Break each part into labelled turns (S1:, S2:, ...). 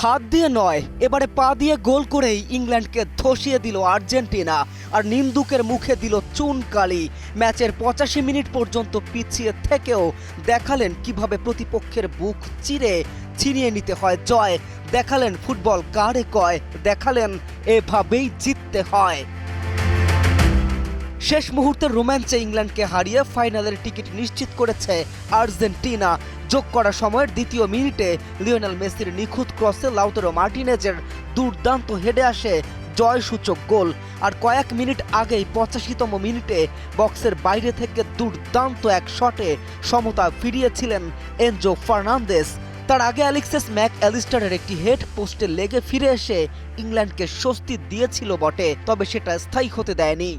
S1: হাত দিয়ে নয়, এবারে পা দিয়ে গোল করেই ইংল্যান্ডকে ধসিয়ে দিল আর্জেন্টিনা। আর নিন্দুকের মুখে দিল চুনকালি। ম্যাচের 85 মিনিট পর্যন্ত পিছিয়ে থেকেও দেখালেন কিভাবে প্রতিপক্ষের বুক চিরে ছিনিয়ে নিতে হয় জয়। দেখালেন ফুটবল কারে কয়, দেখালেন এভাবেই জিততে হয়। শেষ মুহূর্তের রোম্যাঞ্চে ইংল্যান্ডকে হারিয়ে ফাইনালের টিকিট নিশ্চিত করেছে আর্জেন্টিনা। যোগ করা সময়ের দ্বিতীয় মিনিটে লিওনেল মেসির নিখুঁত ক্রসে লাউতারো মার্টিনেজের দুর্দান্ত হেডে আসে জয়সূচক গোল। আর কয়েক মিনিট আগেই 85তম মিনিটে বক্সের বাইরে থেকে দুর্দান্ত এক শটে সমতা ফিরিয়েছিলেন এনজো ফার্নান্দেস। তার আগে অ্যালেক্সিস ম্যাক অ্যালিস্টারের একটি হেড পোস্টে লেগে ফিরে এসে ইংল্যান্ডকে স্বস্তি দিয়েছিল বটে, তবে সেটা স্থায়ী হতে দেয়নি।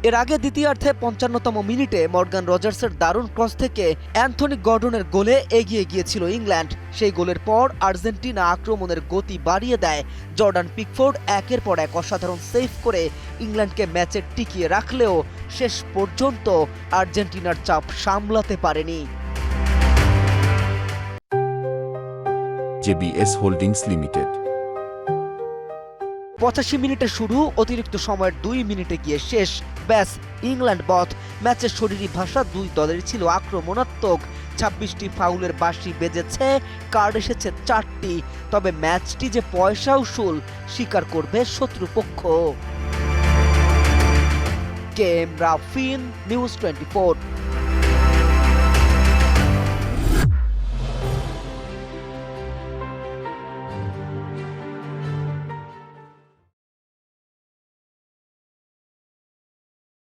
S1: এর আগে দ্বিতীয়ার্ধে 55তম মিনিটে মর্গান রজার্সের দারুণ ক্রস থেকে অ্যান্থনি গর্ডনের গোলে এগিয়ে গিয়েছিল ইংল্যান্ড। সেই গোলের পর আর্জেন্টিনা আক্রমণের গতি বাড়িয়ে দেয়। জর্ডান পিকফোর্ড একের পর এক অসাধারণ সেভ করে ইংল্যান্ডকে ম্যাচে টিকিয়ে রাখলেও শেষ পর্যন্ত আর্জেন্টিনার চাপ সামলাতে পারেনি।
S2: JBS holdings limited.
S1: 85 মিনিটে শুরু, অতিরিক্ত সময়ের 2 মিনিটে গিয়ে শেষ। ব্যাস ইংল্যান্ড বধ। ম্যাচের শরীরী ভাষা দুই দলেরই ছিল আক্রমণাত্মক। 26টি ফাউলের বাঁশি বেজেছে, কার্ড এসেছে 4টি। তবে ম্যাচটি যে পয়সা উসুল স্বীকার করবে শত্রুপক্ষ। কেএম রাফিন, নিউজ 24।